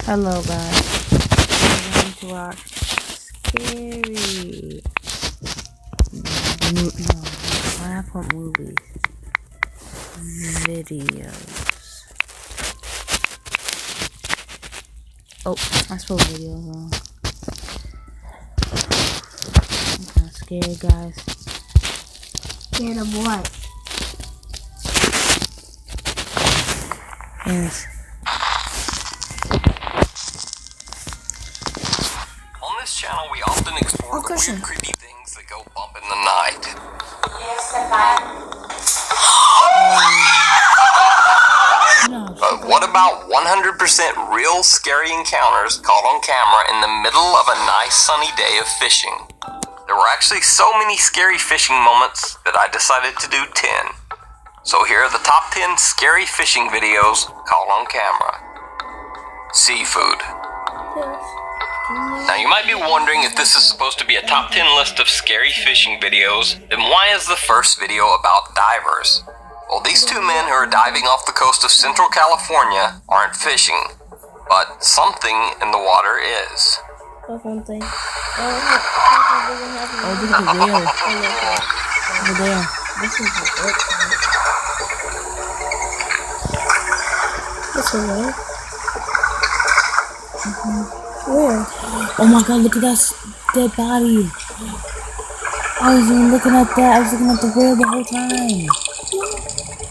Hello guys, we're going to watch scary movies, videos. Oh, I spelled videos wrong. I'm kind of scared, guys. Scared of what? Yes. On this channel, we often explore the weird, creepy things that go bump in the night. But what about 100% real scary encounters caught on camera in the middle of a nice sunny day of fishing? There were actually so many scary fishing moments that I decided to do 10. So here are the top 10 scary fishing videos caught on camera. Seafood. Now you might be wondering if this is supposed to be a top 10 list of scary fishing videos, then why is the first video about divers? Well, these two men who are diving off the coast of Central California aren't fishing, but something in the water is. Oh, something. Oh, this is real. Over there. This is real. This is real. Where? Oh my god, look at that dead body. I was even looking at that. I was looking at the whale the whole time.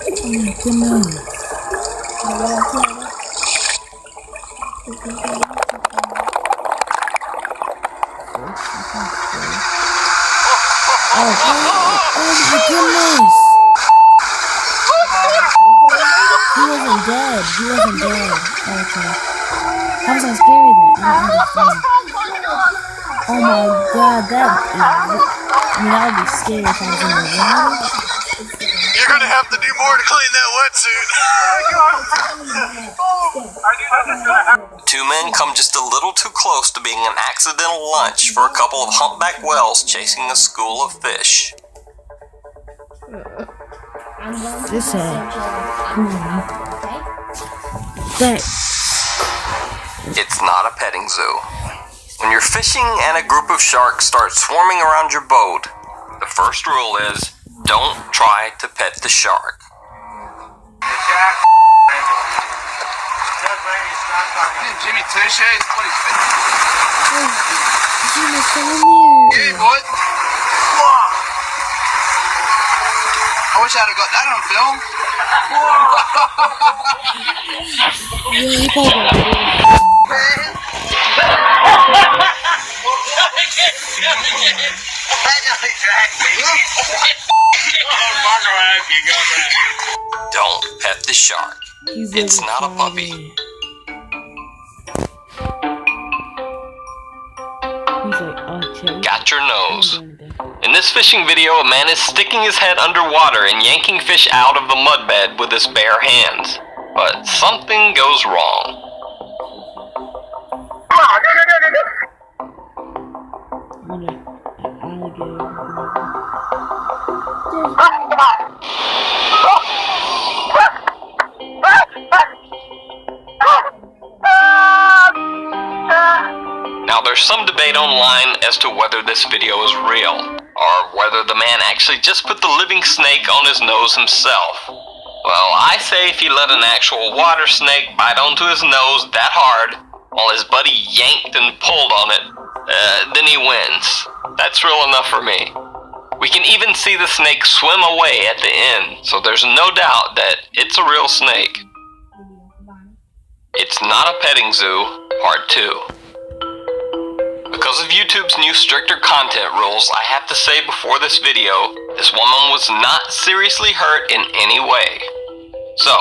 Oh my goodness. Oh my goodness. He wasn't dead. Okay. How was that scary then? I don't understand. Oh my god, that would be scary if I was in the water. You're gonna have to do more to clean that wetsuit. Two men come just a little too close to being an accidental lunch for a couple of humpback whales chasing a school of fish. This It's not a petting zoo. When you're fishing and a group of sharks start swarming around your boat, the first rule is don't try to pet the shark. Jimmy Touche, what is it? Jimmy's still in there. Hey, boy. I wish I'd have got that on film. Yeah, you probably got Don't pet the shark. It's not a puppy. Got your nose. In this fishing video, a man is sticking his head underwater and yanking fish out of the mudbed with his bare hands. But something goes wrong. Now there's some debate online as to whether this video is real, or whether the man actually just put the living snake on his nose himself. Well, I say if he let an actual water snake bite onto his nose that hard, while his buddy yanked and pulled on it, then he wins. That's real enough for me. We can even see the snake swim away at the end, so there's no doubt that it's a real snake. It's not a petting zoo, part 2. Because of YouTube's new stricter content rules, I have to say before this video, this woman was not seriously hurt in any way. So,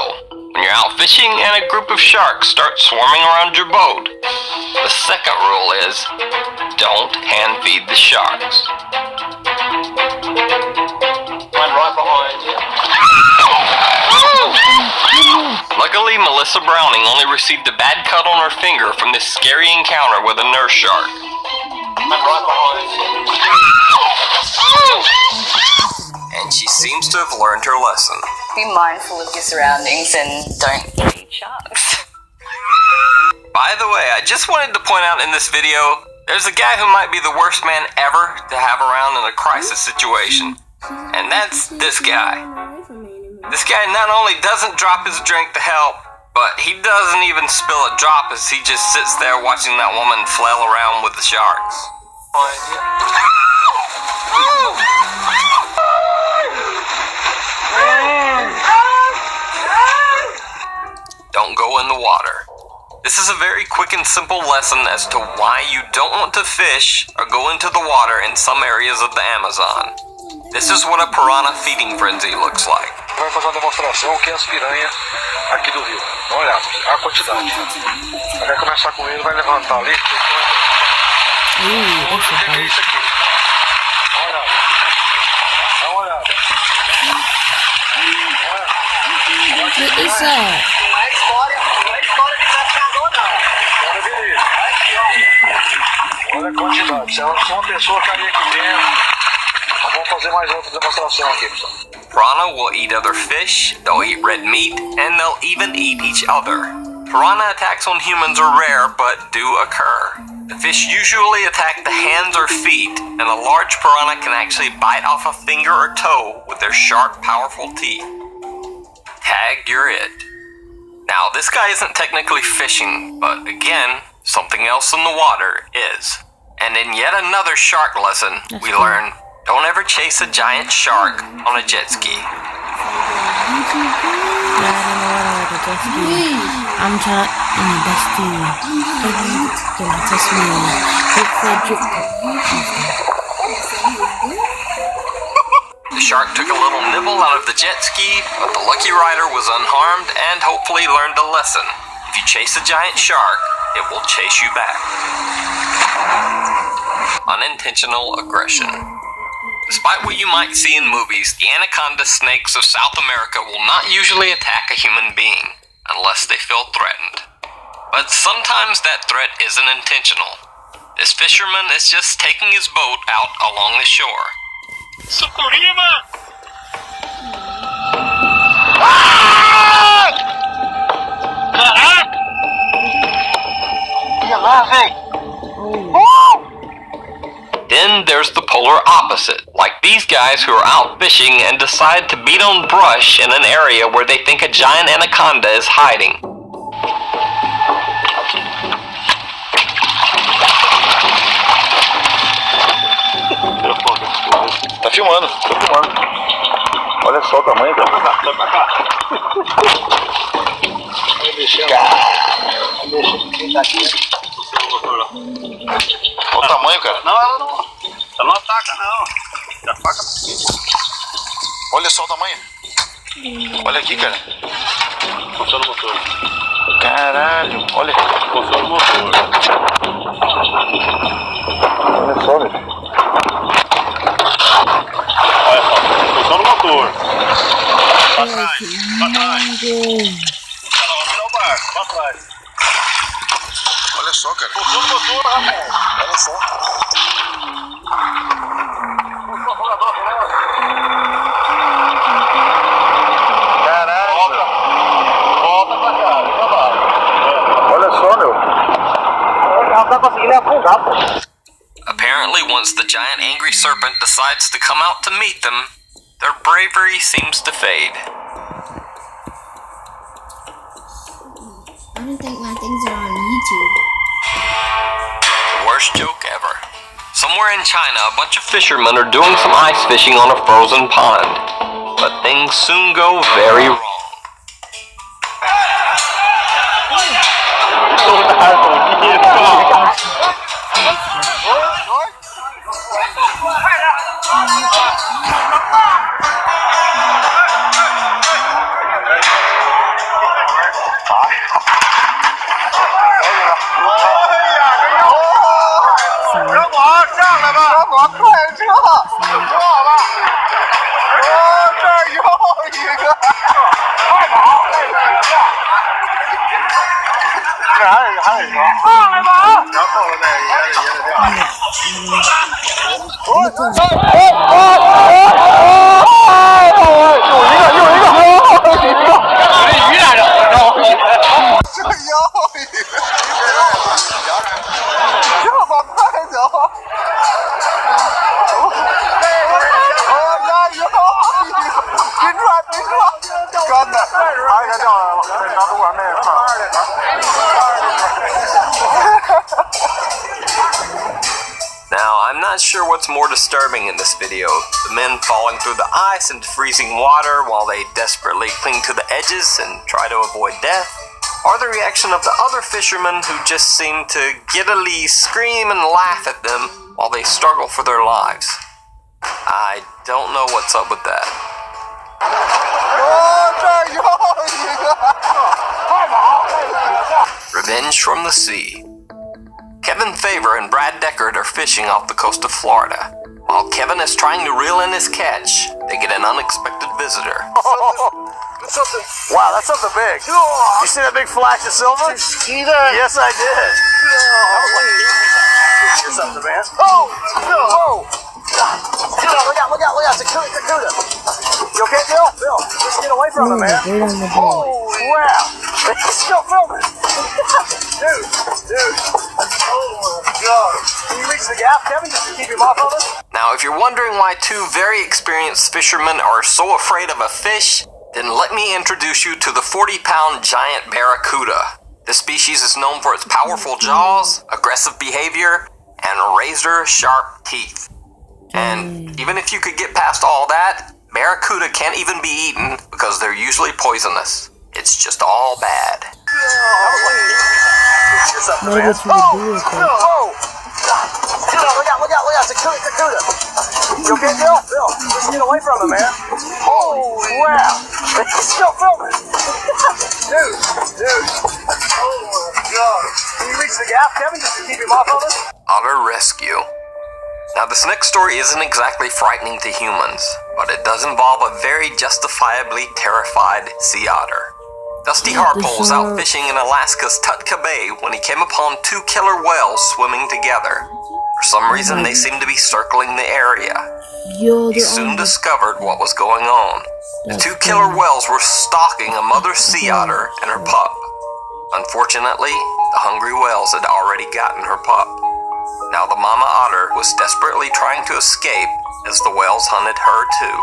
when you're out fishing and a group of sharks start swarming around your boat, the second rule is, don't hand feed the sharks. One right behind you. Luckily, Melissa Browning only received a bad cut on her finger from this scary encounter with a nurse shark. And she seems to have learned her lesson. Be mindful of your surroundings and don't eat sharks. By the way, I just wanted to point out in this video, there's a guy who might be the worst man ever to have around in a crisis situation. And that's this guy. This guy not only doesn't drop his drink to help, but he doesn't even spill a drop as he just sits there watching that woman flail around with the sharks. Don't go in the water. This is a very quick and simple lesson as to why you don't want to fish or go into the water in some areas of the Amazon. This is what a piranha feeding frenzy looks like. Vai fazer uma demonstração que é as piranhas aqui do rio. Olha a quantidade. Vai começar com ele, vai levantar ali. O que é isso aqui? Olha. Dá uma olhada. Que isso é? Não é história de pescador, não. Olha a quantidade. Se uma pessoa cair aqui dentro, vamos fazer mais outra demonstração aqui, pessoal. Piranha will eat other fish, they'll eat red meat, and they'll even eat each other. Piranha attacks on humans are rare, but do occur. The fish usually attack the hands or feet, and a large piranha can actually bite off a finger or toe with their sharp, powerful teeth. Tag, you're it. Now, this guy isn't technically fishing, but again, something else in the water is. And in yet another shark lesson, we learn, don't ever chase a giant shark on a jet ski. I'm trying to bestie. Can I test me? The shark took a little nibble out of the jet ski, but the lucky rider was unharmed and hopefully learned a lesson. If you chase a giant shark, it will chase you back. Unintentional aggression. Despite what you might see in movies, the anaconda snakes of South America will not usually attack a human being unless they feel threatened. But sometimes that threat isn't intentional. This fisherman is just taking his boat out along the shore. Sucurima! Caraca! Ia lá, véi! Then there's the polar opposite, like these guys who are out fishing and decide to beat on brush in an area where they think a giant anaconda is hiding. Tá filmando, tô filmando. Olha só o tamanho, cara. Vai pra cá. Vai mexendo. Vai mexendo aqui. Olha o tamanho, cara. Não, ela não ataca, não. A faca. Olha só o tamanho. Olha aqui, cara. Funciona o motor. Caralho, olha. Funciona o motor. Olha só, velho. Olha só, funciona o motor. Pra trás, pra trás. Não, vai virar o barco, pra trás. Olha só, cara. Funciona o motor, rapaz. Olha só. Caralho. Volta pra cá, vem pra baixo. Olha só, meu. Ela tá conseguindo afundar, pô. Apparently, once the giant angry serpent decides to come out to meet them, their bravery seems to fade. I don't think my things are on YouTube. The worst joke ever. Somewhere in China, a bunch of fishermen are doing some ice fishing on a frozen pond. But things soon go very wrong. not sure what's more disturbing in this video, the men falling through the ice into freezing water while they desperately cling to the edges and try to avoid death, or the reaction of the other fishermen who just seem to giddily scream and laugh at them while they struggle for their lives. I don't know what's up with that. Revenge from the sea. Kevin Favor and Brad Deckard are fishing off the coast of Florida. While Kevin is trying to reel in his catch, they get an unexpected visitor. Wow, that's something big. You see that big flash of silver? See that? Yes, I did. Or something, man. Oh! Whoa! Look out, it's a cuda. You okay, Bill? Just get away from him, man. Holy crap! He's still filming. Dude. Oh my God. Can you reach the gap, Kevin, just to keep him off of us? Now, if you're wondering why two very experienced fishermen are so afraid of a fish, then let me introduce you to the 40-pound giant barracuda. This species is known for its powerful jaws, aggressive behavior, and razor-sharp teeth. And even if you could get past all that, barracuda can't even be eaten because they're usually poisonous. It's just all bad. What are we trying to do with it? Look out, it's a cuda. You okay, Bill? Just get away from him, man. Holy crap! He's still filming. Dude. Oh my God. Can you reach the gap, Kevin, just to keep him off of us? Otter rescue. Now, this next story isn't exactly frightening to humans, but it does involve a very justifiably terrified sea otter. Dusty Harpole was out fishing in Alaska's Tutka Bay when he came upon two killer whales swimming together. For some reason, they seemed to be circling the area. He soon discovered what was going on. The two killer whales were stalking a mother sea otter and her pup. Unfortunately, the hungry whales had already gotten her pup. Now the mama otter was desperately trying to escape as the whales hunted her too.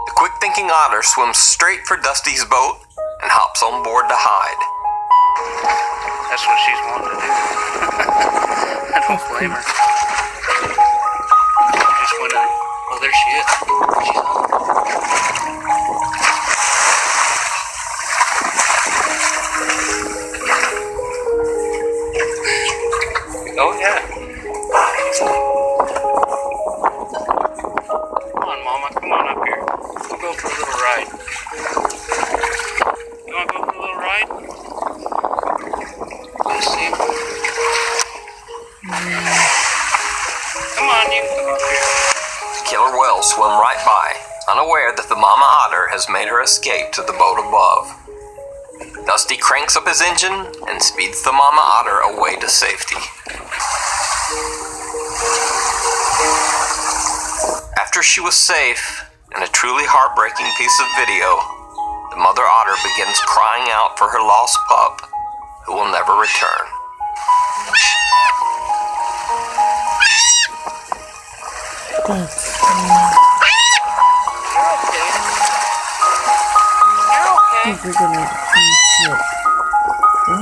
The quick-thinking otter swims straight for Dusty's boat and hops on board to hide. That's what she's wanting to do. I don't blame her. Just went in. Oh, there she is. She's on. Oh, yeah. Come on, Mama. Come on up here. We'll go for a little ride. You want to go for a little ride? Let's see. Come on, you can come up here. The killer whales swim right by, unaware that the mama otter has made her escape to the boat above. Dusty cranks up his engine and speeds the mama otter away to safety. After she was safe, in a truly heartbreaking piece of video, the mother otter begins crying out for her lost pup, who will never return. You're okay.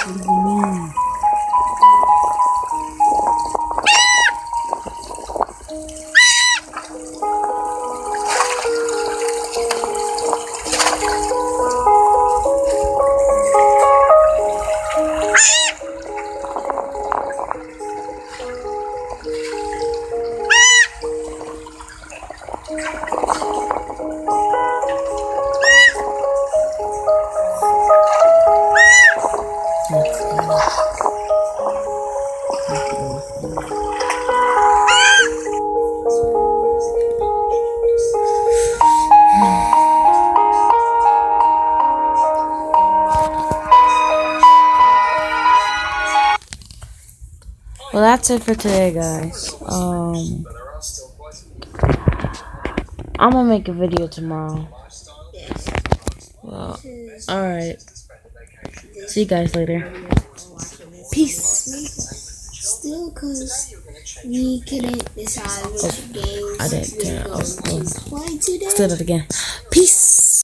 What do you mean? Well, that's it for today, guys. I'm gonna make a video tomorrow. Well, alright. See you guys later. Peace. Still, because we couldn't decide which games I did. we were going to play today. Let's do it again. Peace.